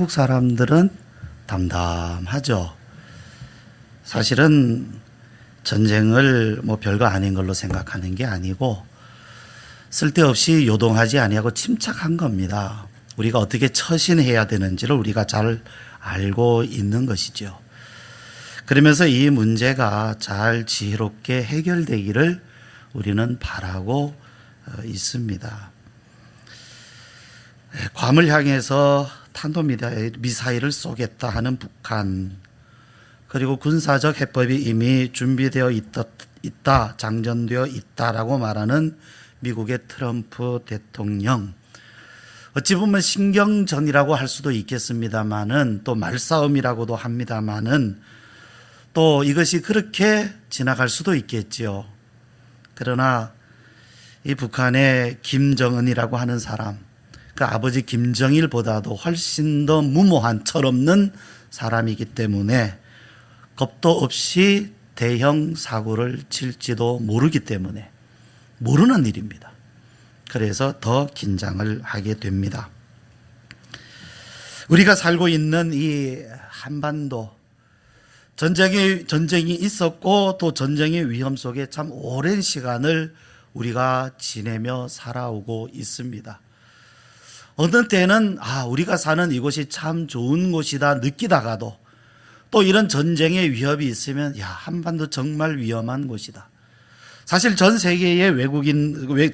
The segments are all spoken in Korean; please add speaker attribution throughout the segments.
Speaker 1: 한국 사람들은 담담하죠. 사실은 전쟁을 별거 아닌 걸로 생각하는 게 아니고 쓸데없이 요동하지 아니하고 침착한 겁니다. 우리가 어떻게 처신해야 되는지를 우리가 잘 알고 있는 것이죠. 그러면서 이 문제가 잘 지혜롭게 해결되기를 우리는 바라고 있습니다. 괌을 향해서 탄도미사일을 쏘겠다 하는 북한, 그리고 군사적 해법이 이미 준비되어 있다, 장전되어 있다라고 말하는 미국의 트럼프 대통령. 어찌 보면 신경전이라고 할 수도 있겠습니다만은, 또 말싸움이라고도 합니다만은, 또 이것이 그렇게 지나갈 수도 있겠지요. 그러나 이 북한의 김정은이라고 하는 사람, 그 아버지 김정일보다도 훨씬 더 무모한 철없는 사람이기 때문에 겁도 없이 대형 사고를 칠지도 모르기 때문에 모르는 일입니다. 그래서 더 긴장을 하게 됩니다. 우리가 살고 있는 이 한반도, 전쟁이 있었고 또 전쟁의 위험 속에 참 오랜 시간을 우리가 지내며 살아오고 있습니다. 어느 때는 우리가 사는 이곳이 참 좋은 곳이다 느끼다가도 또 이런 전쟁의 위협이 있으면 한반도 정말 위험한 곳이다. 사실 전 세계의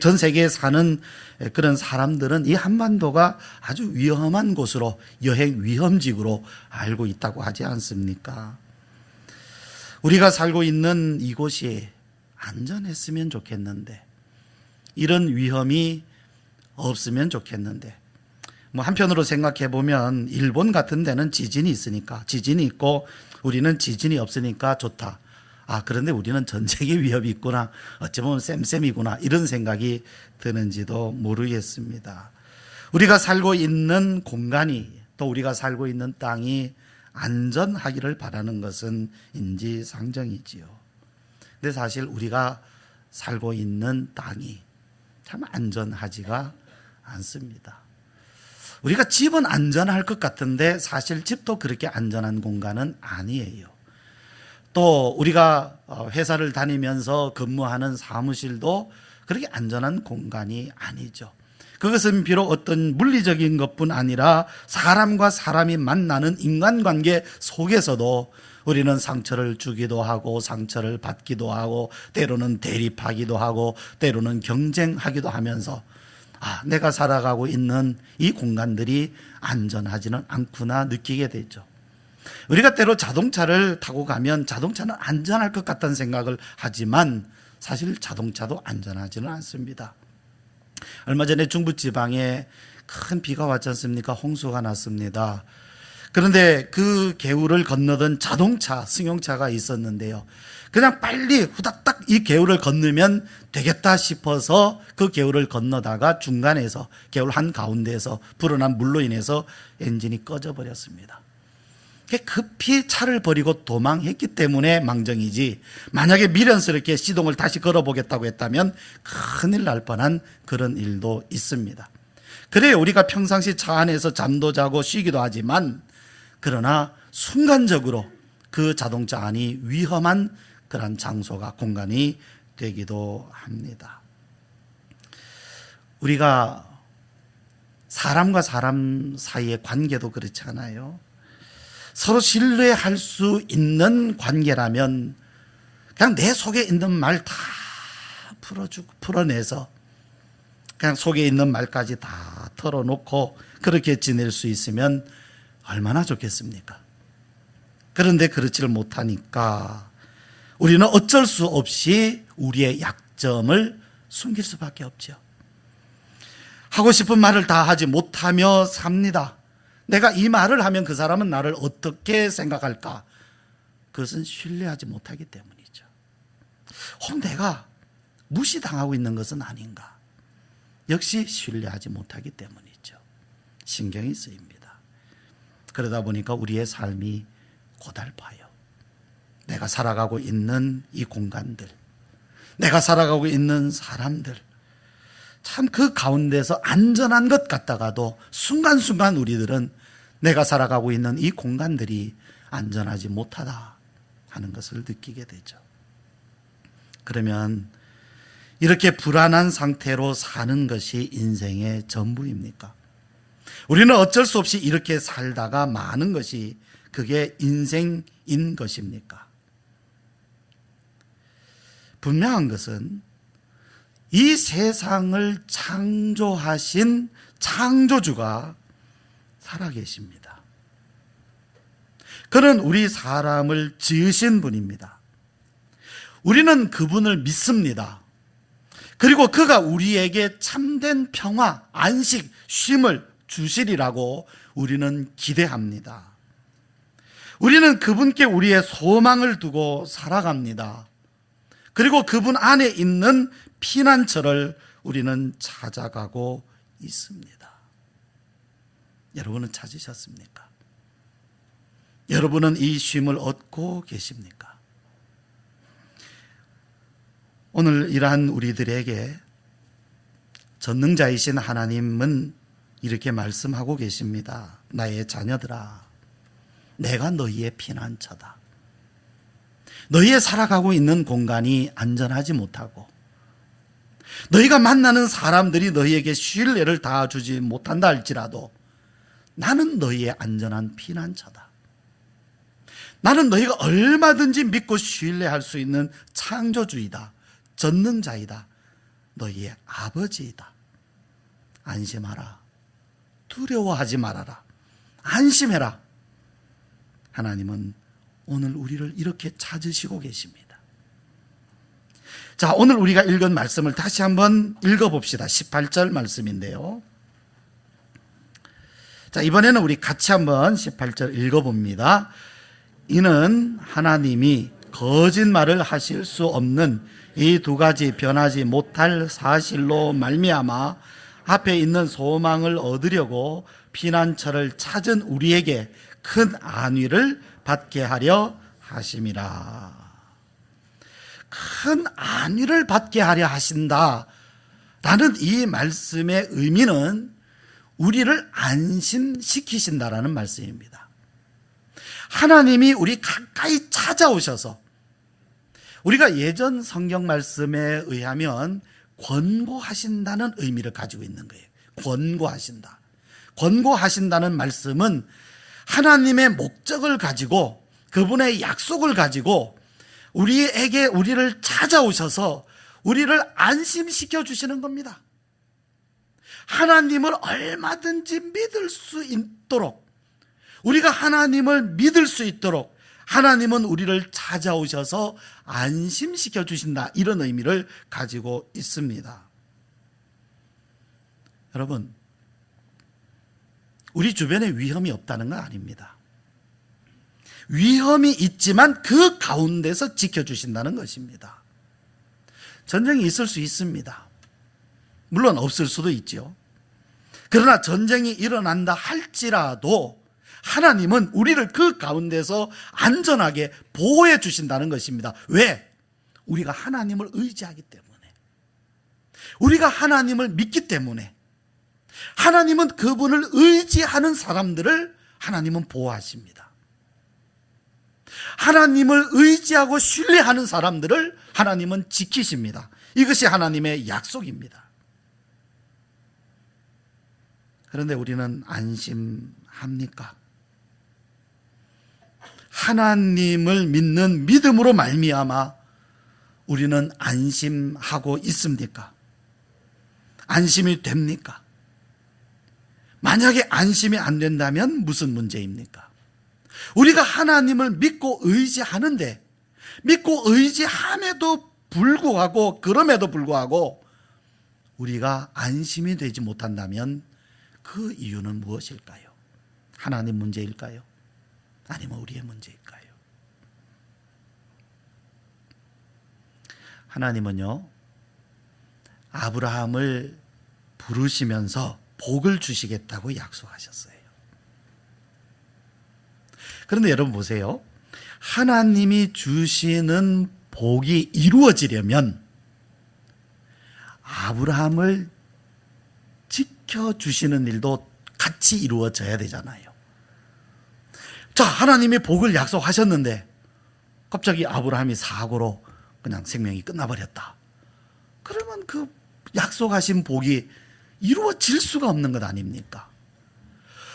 Speaker 1: 전 세계에 사는 그런 사람들은 이 한반도가 아주 위험한 곳으로, 여행 위험지구로 알고 있다고 하지 않습니까? 우리가 살고 있는 이곳이 안전했으면 좋겠는데, 이런 위험이 없으면 좋겠는데, 한편으로 생각해 보면 일본 같은 데는 지진이 있으니까, 지진이 있고 우리는 지진이 없으니까 좋다. 그런데 우리는 전쟁의 위협이 있구나, 어찌 보면 쌤쌤이구나, 이런 생각이 드는지도 모르겠습니다. 우리가 살고 있는 공간이, 또 우리가 살고 있는 땅이 안전하기를 바라는 것은 인지상정이지요. 근데 사실 우리가 살고 있는 땅이 참 안전하지가 않습니다. 우리가 집은 안전할 것 같은데 사실 집도 그렇게 안전한 공간은 아니에요. 또 우리가 회사를 다니면서 근무하는 사무실도 그렇게 안전한 공간이 아니죠. 그것은 비록 어떤 물리적인 것뿐 아니라 사람과 사람이 만나는 인간관계 속에서도 우리는 상처를 주기도 하고 상처를 받기도 하고 때로는 대립하기도 하고 때로는 경쟁하기도 하면서 내가 살아가고 있는 이 공간들이 안전하지는 않구나 느끼게 되죠. 우리가 때로 자동차를 타고 가면 자동차는 안전할 것 같다는 생각을 하지만 사실 자동차도 안전하지는 않습니다. 얼마 전에 중부지방에 큰 비가 왔지 않습니까? 홍수가 났습니다. 그런데 그 개울을 건너던 자동차, 승용차가 있었는데요. 그냥 빨리 후닥닥 이 개울을 건너면 되겠다 싶어서 그 개울을 건너다가 중간에서, 개울 한가운데에서 불어난 물로 인해서 엔진이 꺼져버렸습니다. 급히 차를 버리고 도망했기 때문에 망정이지, 만약에 미련스럽게 시동을 다시 걸어보겠다고 했다면 큰일 날 뻔한 그런 일도 있습니다. 그래요, 우리가 평상시 차 안에서 잠도 자고 쉬기도 하지만, 그러나 순간적으로 그 자동차 안이 위험한 그런 장소가, 공간이 되기도 합니다. 우리가 사람과 사람 사이의 관계도 그렇지 않아요? 서로 신뢰할 수 있는 관계라면 그냥 내 속에 있는 말 다 풀어내서 그냥 속에 있는 말까지 다 털어놓고 그렇게 지낼 수 있으면 얼마나 좋겠습니까? 그런데 그렇지를 못하니까 우리는 어쩔 수 없이 우리의 약점을 숨길 수밖에 없죠. 하고 싶은 말을 다 하지 못하며 삽니다. 내가 이 말을 하면 그 사람은 나를 어떻게 생각할까? 그것은 신뢰하지 못하기 때문이죠. 내가 무시당하고 있는 것은 아닌가? 역시 신뢰하지 못하기 때문이죠. 신경이 쓰입니다. 그러다 보니까 우리의 삶이 고달파요. 내가 살아가고 있는 이 공간들, 내가 살아가고 있는 사람들, 참 그 가운데서 안전한 것 같다가도 순간순간 우리들은 내가 살아가고 있는 이 공간들이 안전하지 못하다 하는 것을 느끼게 되죠. 그러면 이렇게 불안한 상태로 사는 것이 인생의 전부입니까? 우리는 어쩔 수 없이 이렇게 살다가 마는 것이 그게 인생인 것입니까? 분명한 것은 이 세상을 창조하신 창조주가 살아계십니다. 그는 우리 사람을 지으신 분입니다. 우리는 그분을 믿습니다. 그리고 그가 우리에게 참된 평화, 안식, 쉼을 주시리라고 우리는 기대합니다. 우리는 그분께 우리의 소망을 두고 살아갑니다. 그리고 그분 안에 있는 피난처를 우리는 찾아가고 있습니다. 여러분은 찾으셨습니까? 여러분은 이 쉼을 얻고 계십니까? 오늘 이러한 우리들에게 전능자이신 하나님은 이렇게 말씀하고 계십니다. 나의 자녀들아, 내가 너희의 피난처다. 너희의 살아가고 있는 공간이 안전하지 못하고 너희가 만나는 사람들이 너희에게 신뢰를 닿아주지 못한다 할지라도 나는 너희의 안전한 피난처다. 나는 너희가 얼마든지 믿고 신뢰할 수 있는 창조주이다. 전능자이다. 너희의 아버지이다. 안심하라. 두려워하지 말아라. 안심해라. 하나님은 오늘 우리를 이렇게 찾으시고 계십니다. 자, 오늘 우리가 읽은 말씀을 다시 한번 읽어봅시다. 18절 말씀인데요. 자, 이번에는 우리 같이 한번 18절 읽어봅니다. 이는 하나님이 거짓말을 하실 수 없는 이 두 가지 변하지 못할 사실로 말미암아 앞에 있는 소망을 얻으려고 피난처를 찾은 우리에게 큰 안위를 받게 하려 하심이라. 큰 안위를 받게 하려 하신다 라는 이 말씀의 의미는 우리를 안심시키신다라는 말씀입니다. 하나님이 우리 가까이 찾아오셔서, 우리가 예전 성경 말씀에 의하면 권고하신다는 의미를 가지고 있는 거예요. 권고하신다. 권고하신다는 말씀은 하나님의 목적을 가지고, 그분의 약속을 가지고 우리에게 우리를 찾아오셔서 우리를 안심시켜 주시는 겁니다. 하나님을 얼마든지 믿을 수 있도록, 우리가 하나님을 믿을 수 있도록 하나님은 우리를 찾아오셔서 안심시켜 주신다, 이런 의미를 가지고 있습니다. 여러분, 우리 주변에 위험이 없다는 건 아닙니다. 위험이 있지만 그 가운데서 지켜주신다는 것입니다. 전쟁이 있을 수 있습니다. 물론 없을 수도 있죠. 그러나 전쟁이 일어난다 할지라도 하나님은 우리를 그 가운데서 안전하게 보호해 주신다는 것입니다. 왜? 우리가 하나님을 의지하기 때문에, 우리가 하나님을 믿기 때문에, 하나님은 그분을 의지하는 사람들을 하나님은 보호하십니다. 하나님을 의지하고 신뢰하는 사람들을 하나님은 지키십니다. 이것이 하나님의 약속입니다. 그런데 우리는 안심합니까? 하나님을 믿는 믿음으로 말미암아 우리는 안심하고 있습니까? 안심이 됩니까? 만약에 안심이 안 된다면 무슨 문제입니까? 우리가 하나님을 믿고 의지하는데, 믿고 의지함에도 불구하고, 그럼에도 불구하고 우리가 안심이 되지 못한다면 그 이유는 무엇일까요? 하나님 문제일까요? 아니면 우리의 문제일까요? 하나님은요, 아브라함을 부르시면서 복을 주시겠다고 약속하셨어요. 그런데 여러분 보세요. 하나님이 주시는 복이 이루어지려면 아브라함을 지켜주시는 일도 같이 이루어져야 되잖아요. 자, 하나님이 복을 약속하셨는데 갑자기 아브라함이 사고로 그냥 생명이 끝나버렸다. 그러면 그 약속하신 복이 이루어질 수가 없는 것 아닙니까?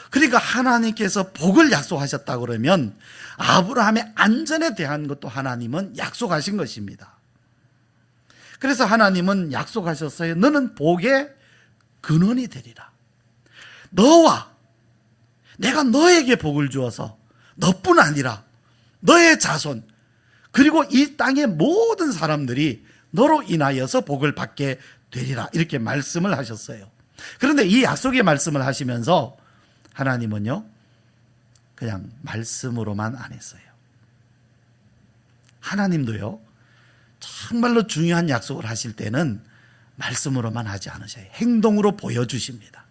Speaker 1: 그러니까 하나님께서 복을 약속하셨다 그러면 아브라함의 안전에 대한 것도 하나님은 약속하신 것입니다. 그래서 하나님은 약속하셨어요. 너는 복의 근원이 되리라. 너와 내가 너에게 복을 주어서 너뿐 아니라 너의 자손 그리고 이 땅의 모든 사람들이 너로 인하여서 복을 받게 되리라, 이렇게 말씀을 하셨어요. 그런데 이 약속의 말씀을 하시면서 하나님은요 그냥 말씀으로만 안 했어요. 하나님도요 정말로 중요한 약속을 하실 때는 말씀으로만 하지 않으셔요. 행동으로 보여주십니다.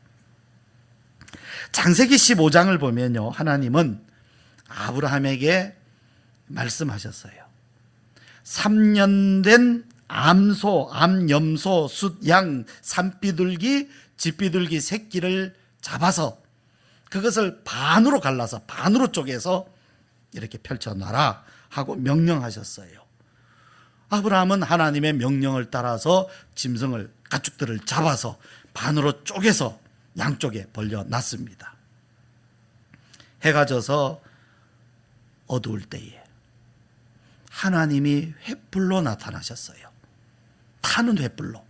Speaker 1: 창세기 15장을 보면요 하나님은 아브라함에게 말씀하셨어요. 3년 된 암소, 암염소, 숫양, 산비둘기, 집비둘기 새끼를 잡아서 그것을 반으로 갈라서 반으로 쪼개서 이렇게 펼쳐놔라 하고 명령하셨어요. 아브라함은 하나님의 명령을 따라서 짐승을, 가축들을 잡아서 반으로 쪼개서 양쪽에 벌려놨습니다. 해가 져서 어두울 때에 하나님이 횃불로 나타나셨어요. 타는 횃불로.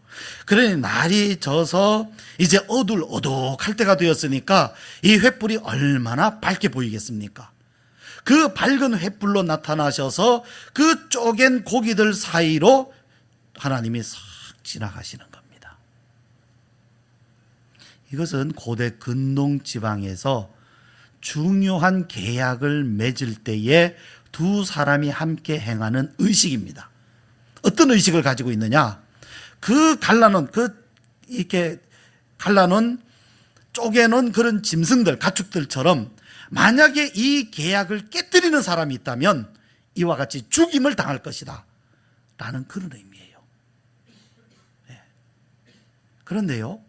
Speaker 1: 그러니 날이 져서 이제 어둑할 때가 되었으니까 이 횃불이 얼마나 밝게 보이겠습니까? 그 밝은 횃불로 나타나셔서 그 쪼갠 고기들 사이로 하나님이 싹 지나가시는 겁니다. 이것은 고대 근동 지방에서 중요한 계약을 맺을 때에 두 사람이 함께 행하는 의식입니다. 어떤 의식을 가지고 있느냐? 그 갈라놓은, 이렇게 갈라놓은, 쪼개놓은 그런 짐승들, 가축들처럼 만약에 이 계약을 깨뜨리는 사람이 있다면 이와 같이 죽임을 당할 것이다 라는 그런 의미예요. 네. 그런데요,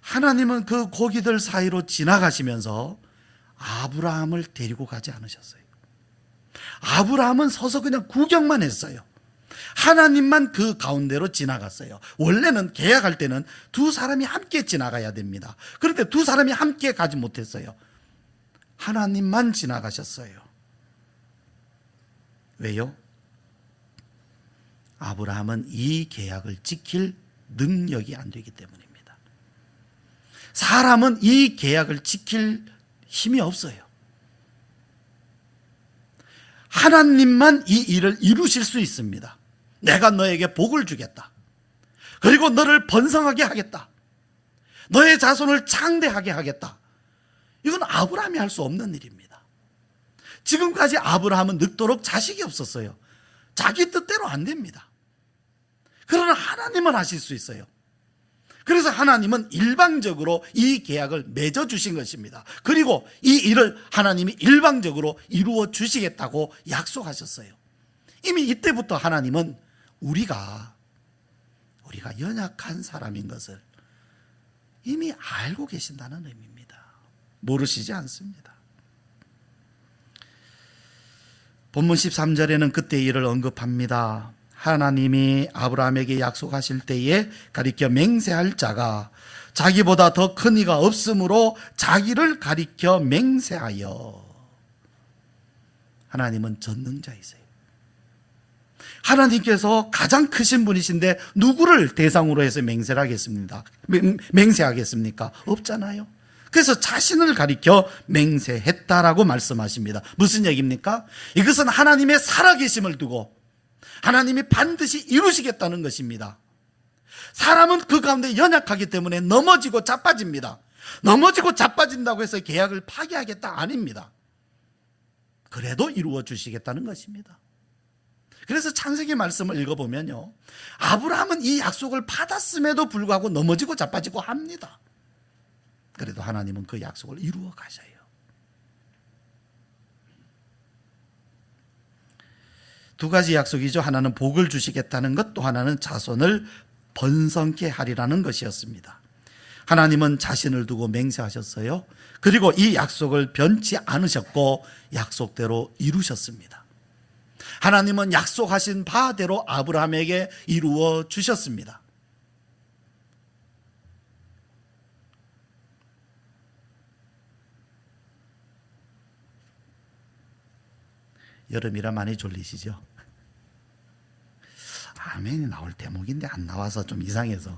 Speaker 1: 하나님은 그 고기들 사이로 지나가시면서 아브라함을 데리고 가지 않으셨어요. 아브라함은 서서 그냥 구경만 했어요. 하나님만 그 가운데로 지나갔어요. 원래는 계약할 때는 두 사람이 함께 지나가야 됩니다. 그런데 두 사람이 함께 가지 못했어요. 하나님만 지나가셨어요. 왜요? 아브라함은 이 계약을 지킬 능력이 안 되기 때문입니다. 사람은 이 계약을 지킬 힘이 없어요. 하나님만 이 일을 이루실 수 있습니다. 내가 너에게 복을 주겠다. 그리고 너를 번성하게 하겠다. 너의 자손을 창대하게 하겠다. 이건 아브라함이 할 수 없는 일입니다. 지금까지 아브라함은 늙도록 자식이 없었어요. 자기 뜻대로 안 됩니다. 그러나 하나님은 하실 수 있어요. 그래서 하나님은 일방적으로 이 계약을 맺어주신 것입니다. 그리고 이 일을 하나님이 일방적으로 이루어 주시겠다고 약속하셨어요. 이미 이때부터 하나님은 우리가 연약한 사람인 것을 이미 알고 계신다는 의미입니다. 모르시지 않습니다. 본문 13절에는 그때 일을 언급합니다. 하나님이 아브라함에게 약속하실 때에 가리켜 맹세할 자가 자기보다 더 큰 이가 없으므로 자기를 가리켜 맹세하여. 하나님은 전능자이세요. 하나님께서 가장 크신 분이신데 누구를 대상으로 해서 맹세하겠습니까? 없잖아요. 그래서 자신을 가리켜 맹세했다라고 말씀하십니다. 무슨 얘기입니까? 이것은 하나님의 살아계심을 두고 하나님이 반드시 이루시겠다는 것입니다. 사람은 그 가운데 연약하기 때문에 넘어지고 자빠집니다. 넘어지고 자빠진다고 해서 계약을 파기하겠다 아닙니다. 그래도 이루어 주시겠다는 것입니다. 그래서 창세기 말씀을 읽어보면요, 아브라함은 이 약속을 받았음에도 불구하고 넘어지고 자빠지고 합니다. 그래도 하나님은 그 약속을 이루어 가셔요. 두 가지 약속이죠. 하나는 복을 주시겠다는 것, 또 하나는 자손을 번성케 하리라는 것이었습니다. 하나님은 자신을 두고 맹세하셨어요. 그리고 이 약속을 변치 않으셨고 약속대로 이루셨습니다. 하나님은 약속하신 바대로 아브라함에게 이루어 주셨습니다. 여름이라 많이 졸리시죠? 아멘이 나올 대목인데 안 나와서 좀 이상해서.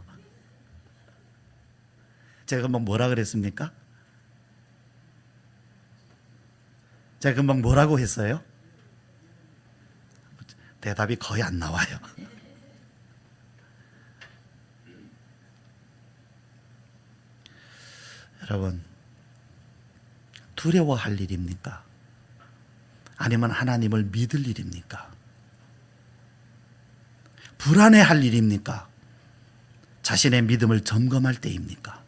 Speaker 1: 제가 금방 뭐라 그랬습니까? 제가 금방 뭐라고 했어요? 대답이 거의 안 나와요. 여러분, 두려워할 일입니까? 아니면 하나님을 믿을 일입니까? 불안해할 일입니까? 자신의 믿음을 점검할 때입니까?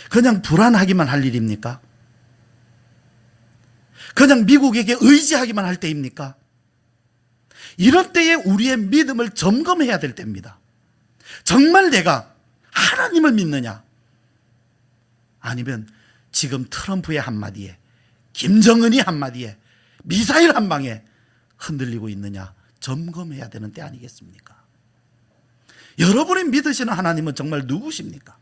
Speaker 1: 그냥 불안하기만 할 일입니까? 그냥 미국에게 의지하기만 할 때입니까? 이런 때에 우리의 믿음을 점검해야 될 때입니다. 정말 내가 하나님을 믿느냐? 아니면 지금 트럼프의 한마디에, 김정은이 한마디에, 미사일 한 방에 흔들리고 있느냐? 점검해야 되는 때 아니겠습니까? 여러분이 믿으시는 하나님은 정말 누구십니까?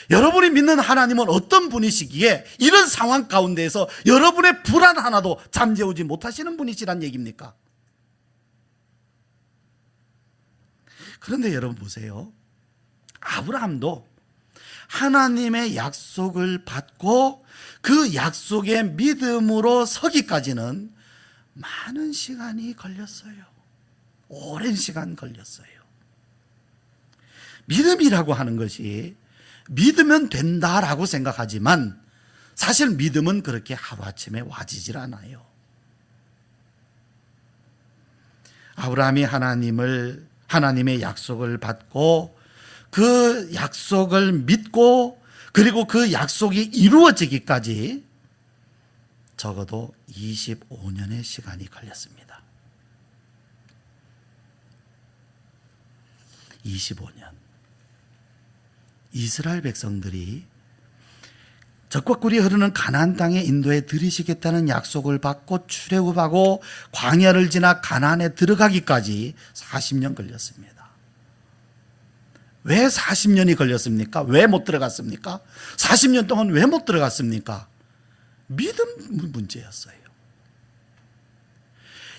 Speaker 1: 여러분이 믿는 하나님은 어떤 분이시기에 이런 상황 가운데에서 여러분의 불안 하나도 잠재우지 못하시는 분이시란 얘기입니까? 그런데 여러분 보세요. 아브라함도 하나님의 약속을 받고 그 약속의 믿음으로 서기까지는 많은 시간이 걸렸어요. 오랜 시간 걸렸어요. 믿음이라고 하는 것이 믿으면 된다라고 생각하지만 사실 믿음은 그렇게 하루아침에 와지질 않아요. 아브라함이 하나님의 약속을 받고 그 약속을 믿고 그리고 그 약속이 이루어지기까지 적어도 25년의 시간이 걸렸습니다. 25년. 이스라엘 백성들이 적과 꿀이 흐르는 가나안 땅에 인도해 들이시겠다는 약속을 받고 출애굽하고 광야를 지나 가나안에 들어가기까지 40년 걸렸습니다. 왜 40년이 걸렸습니까? 왜 못 들어갔습니까? 40년 동안 왜 못 들어갔습니까? 믿음 문제였어요.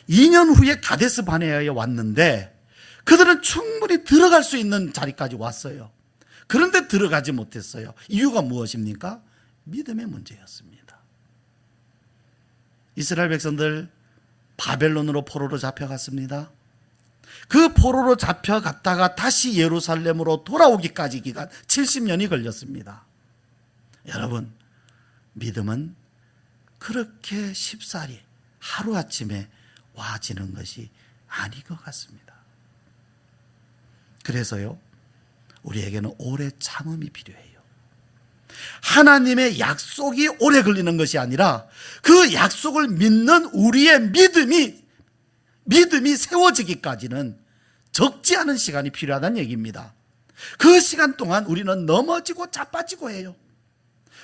Speaker 1: 2년 후에 가데스 바네아에 왔는데 그들은 충분히 들어갈 수 있는 자리까지 왔어요. 그런데 들어가지 못했어요. 이유가 무엇입니까? 믿음의 문제였습니다. 이스라엘 백성들 바벨론으로 포로로 잡혀갔습니다. 그 포로로 잡혀갔다가 다시 예루살렘으로 돌아오기까지 기간 70년이 걸렸습니다. 여러분, 믿음은 그렇게 쉽사리 하루아침에 와지는 것이 아닌 것 같습니다. 그래서요, 우리에게는 오래 참음이 필요해요. 하나님의 약속이 오래 걸리는 것이 아니라 그 약속을 믿는 우리의 믿음이 세워지기까지는 적지 않은 시간이 필요하다는 얘기입니다. 그 시간 동안 우리는 넘어지고 자빠지고 해요.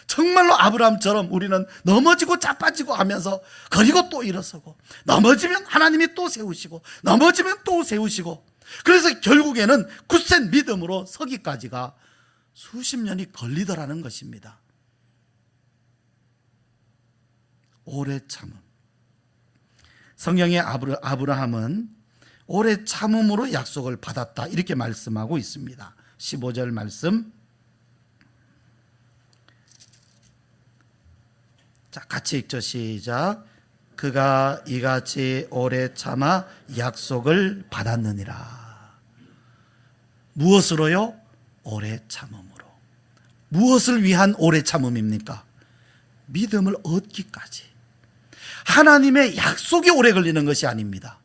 Speaker 1: 정말로 아브라함처럼 우리는 넘어지고 자빠지고 하면서 그리고 또 일어서고, 넘어지면 하나님이 또 세우시고, 넘어지면 또 세우시고, 그래서 결국에는 굳센 믿음으로 서기까지가 수십 년이 걸리더라는 것입니다. 오래 참음. 성경의 아브라함은 오래 참음으로 약속을 받았다, 이렇게 말씀하고 있습니다. 15절 말씀, 자, 같이 읽죠. 시작. 그가 이같이 오래 참아 약속을 받았느니라. 무엇으로요? 오래 참음으로. 무엇을 위한 오래 참음입니까? 믿음을 얻기까지. 하나님의 약속이 오래 걸리는 것이 아닙니다.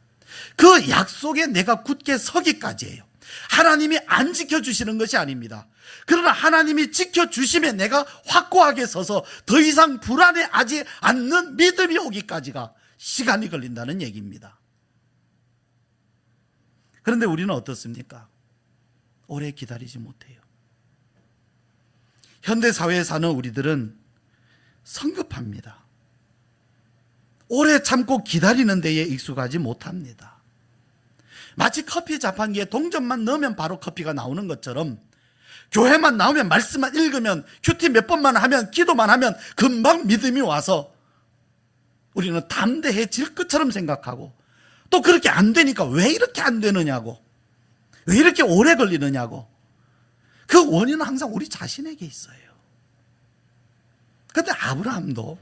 Speaker 1: 그 약속에 내가 굳게 서기까지예요. 하나님이 안 지켜주시는 것이 아닙니다. 그러나 하나님이 지켜주심에 내가 확고하게 서서 더 이상 불안해하지 않는 믿음이 오기까지가 시간이 걸린다는 얘기입니다. 그런데 우리는 어떻습니까? 오래 기다리지 못해요. 현대사회에 사는 우리들은 성급합니다. 오래 참고 기다리는 데에 익숙하지 못합니다. 마치 커피 자판기에 동전만 넣으면 바로 커피가 나오는 것처럼 교회만 나오면 말씀만 읽으면 큐티 몇 번만 하면 기도만 하면 금방 믿음이 와서 우리는 담대해질 것처럼 생각하고 또 그렇게 안 되니까 왜 이렇게 안 되느냐고 왜 이렇게 오래 걸리느냐고 그 원인은 항상 우리 자신에게 있어요. 그런데 아브라함도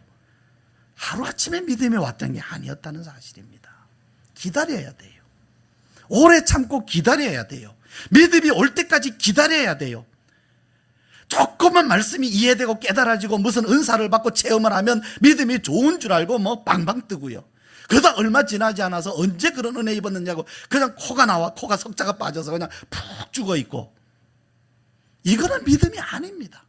Speaker 1: 하루아침에 믿음이 왔던 게 아니었다는 사실입니다. 기다려야 돼요. 오래 참고 기다려야 돼요. 믿음이 올 때까지 기다려야 돼요. 조금만 말씀이 이해되고 깨달아지고 무슨 은사를 받고 체험을 하면 믿음이 좋은 줄 알고 뭐 방방 뜨고요. 그러다 얼마 지나지 않아서 언제 그런 은혜 입었느냐고 그냥 코가 나와 코가 석자가 빠져서 그냥 푹 죽어 있고 이거는 믿음이 아닙니다.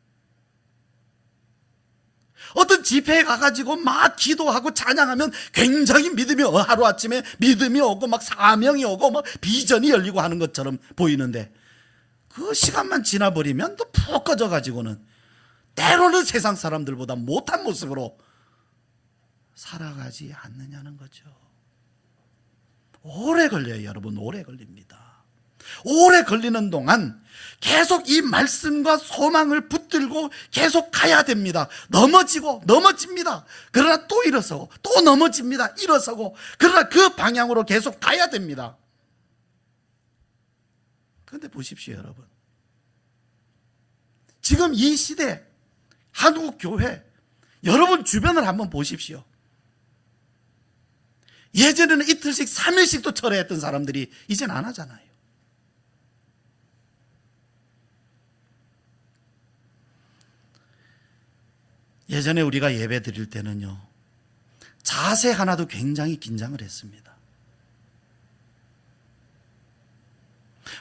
Speaker 1: 어떤 집회에 가가지고 막 기도하고 찬양하면 굉장히 믿음이 하루아침에 믿음이 오고 막 사명이 오고 막 비전이 열리고 하는 것처럼 보이는데 그 시간만 지나버리면 또 푹 꺼져가지고는 때로는 세상 사람들보다 못한 모습으로 살아가지 않느냐는 거죠. 오래 걸려요, 여러분. 오래 걸립니다. 오래 걸리는 동안 계속 이 말씀과 소망을 붙들고 계속 가야 됩니다. 넘어집니다. 그러나 또 일어서고 또 넘어집니다. 일어서고 그러나 그 방향으로 계속 가야 됩니다. 그런데 보십시오, 여러분. 지금 이 시대 한국 교회 여러분 주변을 한번 보십시오. 예전에는 이틀씩 3일씩도 철회했던 사람들이 이젠 안 하잖아요. 예전에 우리가 예배 드릴 때는요, 자세 하나도 굉장히 긴장을 했습니다.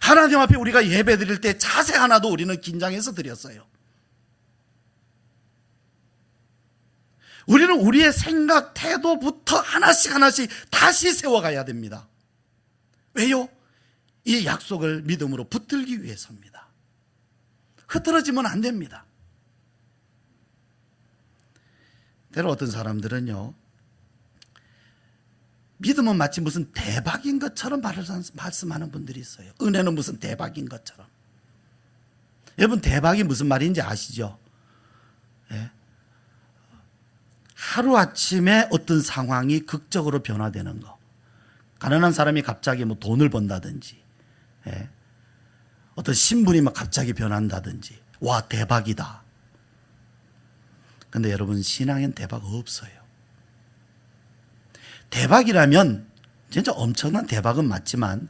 Speaker 1: 하나님 앞에 우리가 예배 드릴 때 자세 하나도 우리는 긴장해서 드렸어요. 우리는 우리의 생각, 태도부터 하나씩 다시 세워가야 됩니다. 왜요? 이 약속을 믿음으로 붙들기 위해서입니다. 흐트러지면 안 됩니다. 때로 어떤 사람들은요, 믿음은 마치 무슨 대박인 것처럼 말씀하는 분들이 있어요. 은혜는 무슨 대박인 것처럼. 여러분, 대박이 무슨 말인지 아시죠? 예? 하루아침에 어떤 상황이 극적으로 변화되는 거. 가난한 사람이 갑자기 뭐 돈을 번다든지, 예? 어떤 신분이 막 갑자기 변한다든지, 와, 대박이다. 근데 여러분, 신앙엔 대박 없어요. 대박이라면 진짜 엄청난 대박은 맞지만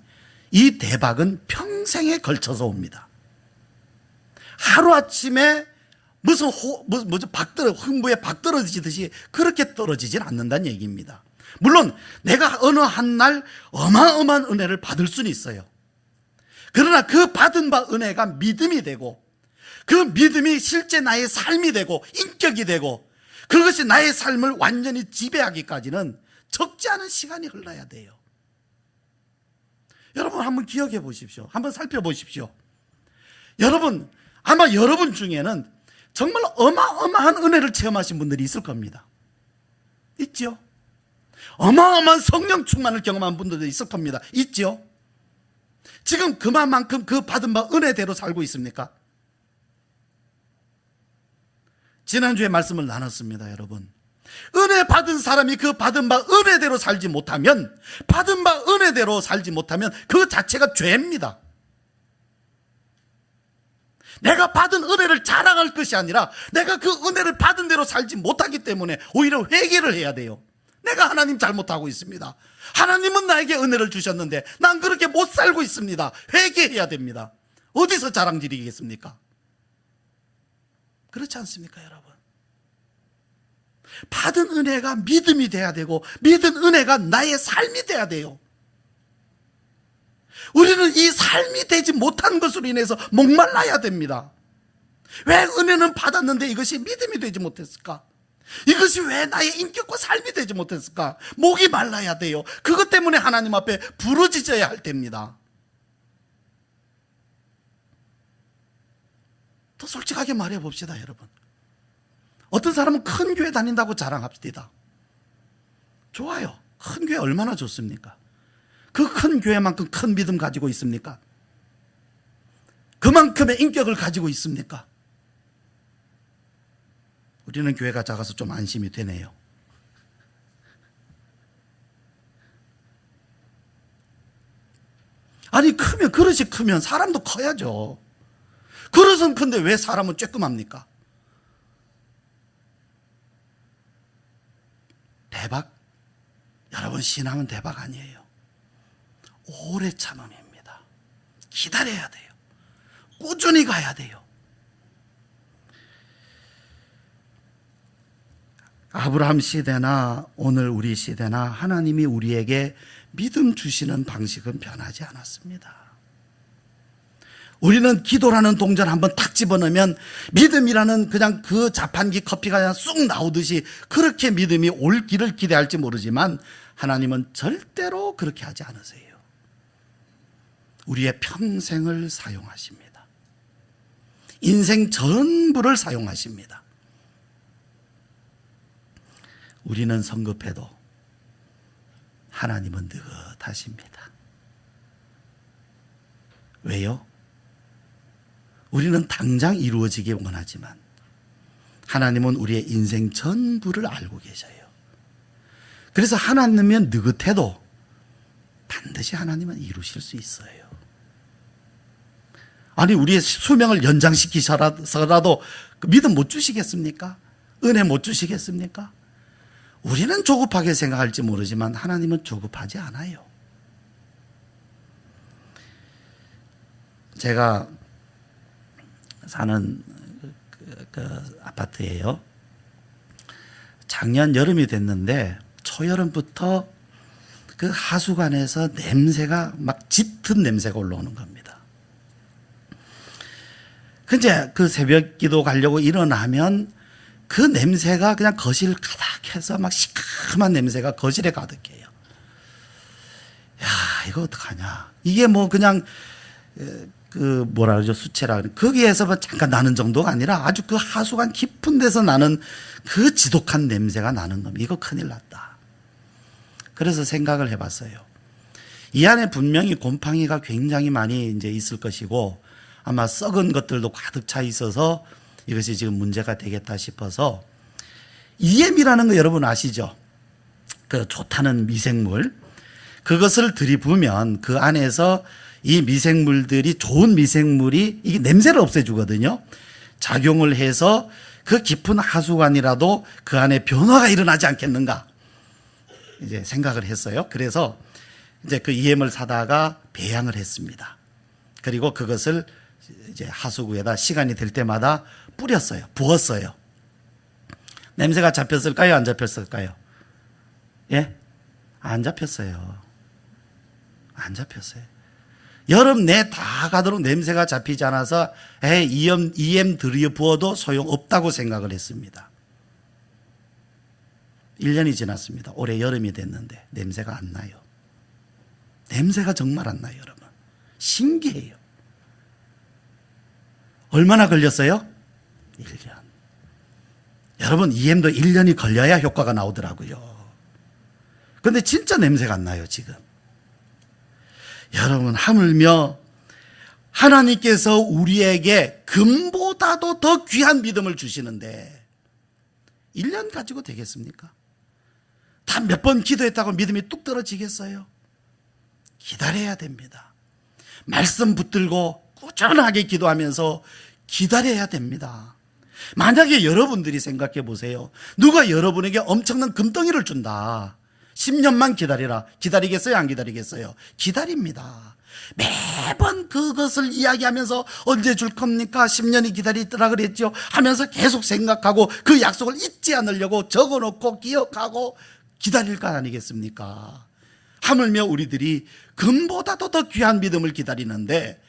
Speaker 1: 이 대박은 평생에 걸쳐서 옵니다. 하루아침에 무슨 흥부에 박 떨어지듯이 그렇게 떨어지진 않는다는 얘기입니다. 물론 내가 어느 한 날 어마어마한 은혜를 받을 수는 있어요. 그러나 그 받은 바 은혜가 믿음이 되고 그 믿음이 실제 나의 삶이 되고 인격이 되고 그것이 나의 삶을 완전히 지배하기까지는 적지 않은 시간이 흘러야 돼요. 여러분 한번 기억해 보십시오. 한번 살펴보십시오. 여러분, 아마 여러분 중에는 정말 어마어마한 은혜를 체험하신 분들이 있을 겁니다. 있죠? 어마어마한 성령 충만을 경험한 분들도 있을 겁니다. 있죠? 지금 그만큼 그 받은 바 은혜대로 살고 있습니까? 지난주에 말씀을 나눴습니다, 여러분. 은혜 받은 사람이 그 받은 바 은혜대로 살지 못하면, 받은 바 은혜대로 살지 못하면 그 자체가 죄입니다. 내가 받은 은혜를 자랑할 것이 아니라 내가 그 은혜를 받은 대로 살지 못하기 때문에 오히려 회개를 해야 돼요. 내가 하나님 잘못하고 있습니다. 하나님은 나에게 은혜를 주셨는데 난 그렇게 못 살고 있습니다. 회개해야 됩니다. 어디서 자랑질이겠습니까? 그렇지 않습니까, 여러분? 받은 은혜가 믿음이 돼야 되고 믿은 은혜가 나의 삶이 돼야 돼요. 우리는 이 삶이 되지 못한 것으로 인해서 목말라야 됩니다. 왜 은혜는 받았는데 이것이 믿음이 되지 못했을까? 이것이 왜 나의 인격과 삶이 되지 못했을까? 목이 말라야 돼요. 그것 때문에 하나님 앞에 부르짖어야 할 때입니다. 더 솔직하게 말해 봅시다, 여러분. 어떤 사람은 큰 교회 다닌다고 자랑합시다. 좋아요. 큰 교회 얼마나 좋습니까? 그 큰 교회만큼 큰 믿음 가지고 있습니까? 그만큼의 인격을 가지고 있습니까? 우리는 교회가 작아서 좀 안심이 되네요. 아니, 그릇이 크면 사람도 커야죠. 그릇은 큰데 왜 사람은 쬐끔합니까? 대박? 여러분, 신앙은 대박 아니에요. 오래 참음입니다. 기다려야 돼요. 꾸준히 가야 돼요. 아브라함 시대나 오늘 우리 시대나 하나님이 우리에게 믿음 주시는 방식은 변하지 않았습니다. 우리는 기도라는 동전 한번 탁 집어넣으면 믿음이라는 그냥 그 자판기 커피가 그냥 쑥 나오듯이 그렇게 믿음이 올 길을 기대할지 모르지만 하나님은 절대로 그렇게 하지 않으세요. 우리의 평생을 사용하십니다. 인생 전부를 사용하십니다. 우리는 성급해도 하나님은 느긋하십니다. 왜요? 우리는 당장 이루어지기 원하지만 하나님은 우리의 인생 전부를 알고 계셔요. 그래서 하나님은 느긋해도 반드시 하나님은 이루실 수 있어요. 아니, 우리의 수명을 연장시키셔서라도 믿음 못 주시겠습니까? 은혜 못 주시겠습니까? 우리는 조급하게 생각할지 모르지만 하나님은 조급하지 않아요. 제가 사는 그 아파트예요. 작년 여름이 됐는데 초여름부터 그 하수관에서 냄새가 막 짙은 냄새가 올라오는 겁니다. 근데 그 새벽 기도 가려고 일어나면 그 냄새가 그냥 거실 가득해서 막 시큼한 냄새가 거실에 가득해요. 야, 이거 어떡하냐. 이게 뭐 그냥 그 뭐라 그러죠, 수채라 거기에서 잠깐 나는 정도가 아니라 아주 그 하수관 깊은 데서 나는 그 지독한 냄새가 나는 겁니다. 이거 큰일 났다. 그래서 생각을 해봤어요. 이 안에 분명히 곰팡이가 굉장히 많이 이제 있을 것이고 아마 썩은 것들도 가득 차 있어서 이것이 지금 문제가 되겠다 싶어서 EM이라는 거 여러분 아시죠? 그 좋다는 미생물, 그것을 들이부으면 그 안에서 이 미생물들이, 좋은 미생물이 이게 냄새를 없애주거든요. 작용을 해서 그 깊은 하수관이라도 그 안에 변화가 일어나지 않겠는가 이제 생각을 했어요. 그래서 이제 그 EM을 사다가 배양을 했습니다. 그리고 그것을 이제 하수구에다 시간이 될 때마다 뿌렸어요. 부었어요. 냄새가 잡혔을까요? 안 잡혔을까요? 예? 안 잡혔어요. 안 잡혔어요. 여름 내 다 가도록 냄새가 잡히지 않아서 EM 들여 부어도 소용없다고 생각을 했습니다. 1년이 지났습니다. 올해 여름이 됐는데 냄새가 안 나요. 냄새가 정말 안 나요, 여러분. 신기해요. 얼마나 걸렸어요? 1년. 여러분, EM도 1년이 걸려야 효과가 나오더라고요. 그런데 진짜 냄새가 안 나요, 지금. 여러분, 하물며 하나님께서 우리에게 금보다도 더 귀한 믿음을 주시는데 1년 가지고 되겠습니까? 다 몇 번 기도했다고 믿음이 뚝 떨어지겠어요? 기다려야 됩니다. 말씀 붙들고 꾸준하게 기도하면서 기다려야 됩니다. 만약에 여러분들이 생각해 보세요. 누가 여러분에게 엄청난 금덩이를 준다. 10년만 기다리라. 기다리겠어요? 안 기다리겠어요? 기다립니다. 매번 그것을 이야기하면서 언제 줄 겁니까? 10년이 기다리더라 그랬죠 하면서 계속 생각하고 그 약속을 잊지 않으려고 적어놓고 기억하고 기다릴 것 아니겠습니까? 하물며 우리들이 금보다도 더 귀한 믿음을 기다리는데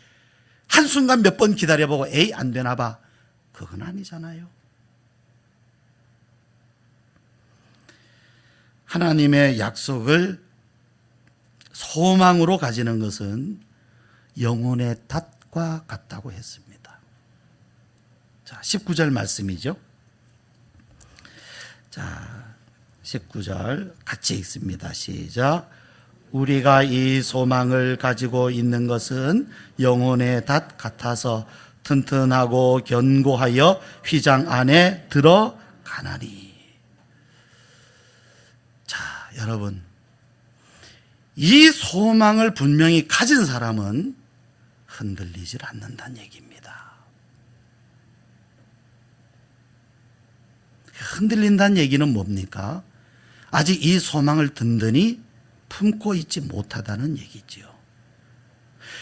Speaker 1: 한순간 몇 번 기다려보고 에이 안 되나 봐. 그건 아니잖아요. 하나님의 약속을 소망으로 가지는 것은 영혼의 닷과 같다고 했습니다. 자, 19절 말씀이죠. 자, 19절 같이 읽습니다. 시작. 우리가 이 소망을 가지고 있는 것은 영혼의 닷 같아서 튼튼하고 견고하여 휘장 안에 들어가나니. 자, 여러분, 이 소망을 분명히 가진 사람은 흔들리질 않는다는 얘기입니다. 흔들린다는 얘기는 뭡니까? 아직 이 소망을 든든히 품고 있지 못하다는 얘기지요.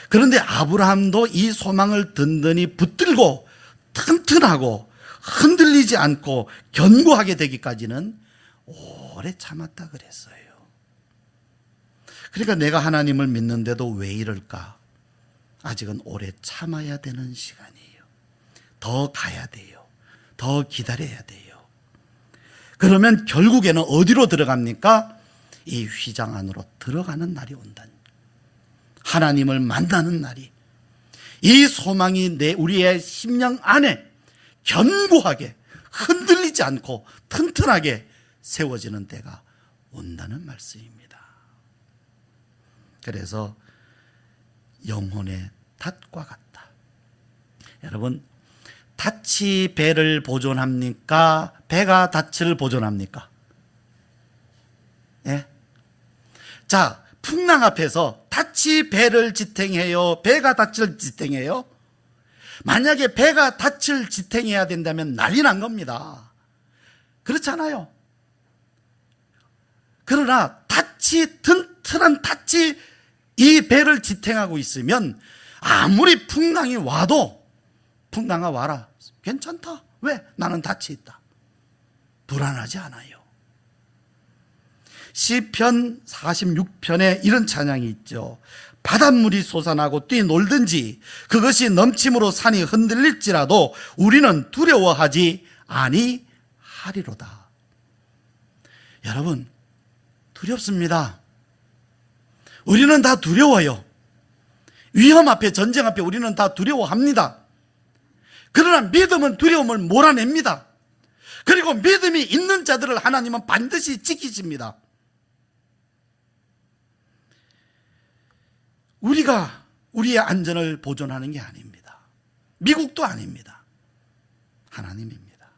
Speaker 1: 그런데 아브라함도 이 소망을 든든히 붙들고 튼튼하고 흔들리지 않고 견고하게 되기까지는 오래 참았다 그랬어요. 그러니까 내가 하나님을 믿는데도 왜 이럴까? 아직은 오래 참아야 되는 시간이에요. 더 가야 돼요. 더 기다려야 돼요. 그러면 결국에는 어디로 들어갑니까? 이 휘장 안으로 들어가는 날이 온다니. 하나님을 만나는 날이, 이 소망이 우리의 심령 안에 견고하게 흔들리지 않고 튼튼하게 세워지는 때가 온다는 말씀입니다. 그래서 영혼의 닷과 같다. 여러분, 닷이 배를 보존합니까? 배가 닷을 보존합니까? 예? 자, 풍랑 앞에서 닷이 배를 지탱해요? 배가 닷을 지탱해요? 만약에 배가 닷을 지탱해야 된다면 난리 난 겁니다. 그렇잖아요. 그러나 튼튼한 닷이 이 배를 지탱하고 있으면 아무리 풍랑이 와도 풍랑아 와라, 괜찮다. 왜? 나는 닷이 있다. 불안하지 않아요. 시편 46편에 이런 찬양이 있죠. 바닷물이 솟아나고 뛰놀든지 그것이 넘침으로 산이 흔들릴지라도 우리는 두려워하지 아니하리로다. 여러분, 두렵습니다. 우리는 다 두려워요. 위험 앞에, 전쟁 앞에 우리는 다 두려워합니다. 그러나 믿음은 두려움을 몰아냅니다. 그리고 믿음이 있는 자들을 하나님은 반드시 지키십니다. 우리가 우리의 안전을 보존하는 게 아닙니다. 미국도 아닙니다. 하나님입니다.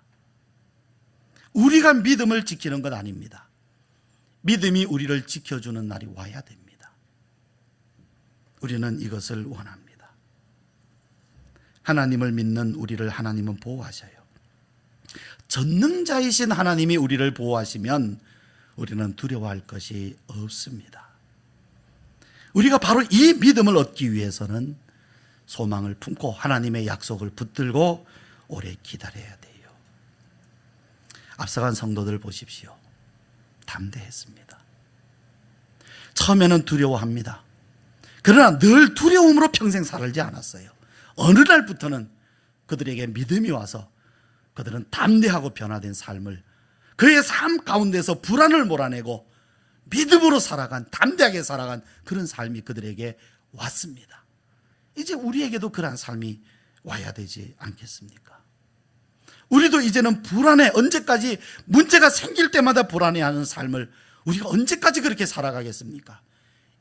Speaker 1: 우리가 믿음을 지키는 건 아닙니다. 믿음이 우리를 지켜주는 날이 와야 됩니다. 우리는 이것을 원합니다. 하나님을 믿는 우리를 하나님은 보호하셔요. 전능자이신 하나님이 우리를 보호하시면 우리는 두려워할 것이 없습니다. 우리가 바로 이 믿음을 얻기 위해서는 소망을 품고 하나님의 약속을 붙들고 오래 기다려야 돼요. 앞서간 성도들 보십시오. 담대했습니다. 처음에는 두려워합니다. 그러나 늘 두려움으로 평생 살지 않았어요. 어느 날부터는 그들에게 믿음이 와서 그들은 담대하고 변화된 삶을, 그의 삶 가운데서 불안을 몰아내고 믿음으로 살아간, 담대하게 살아간 그런 삶이 그들에게 왔습니다. 이제 우리에게도 그러한 삶이 와야 되지 않겠습니까? 우리도 이제는 불안해, 언제까지 문제가 생길 때마다 불안해하는 삶을 우리가 언제까지 그렇게 살아가겠습니까?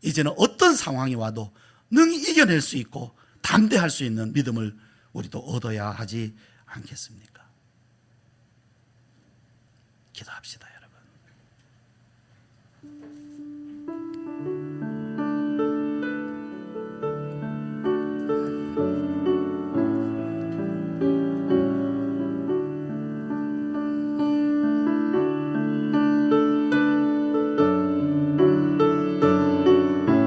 Speaker 1: 이제는 어떤 상황이 와도 능히 이겨낼 수 있고 담대할 수 있는 믿음을 우리도 얻어야 하지 않겠습니까? 기도합시다, 여러분.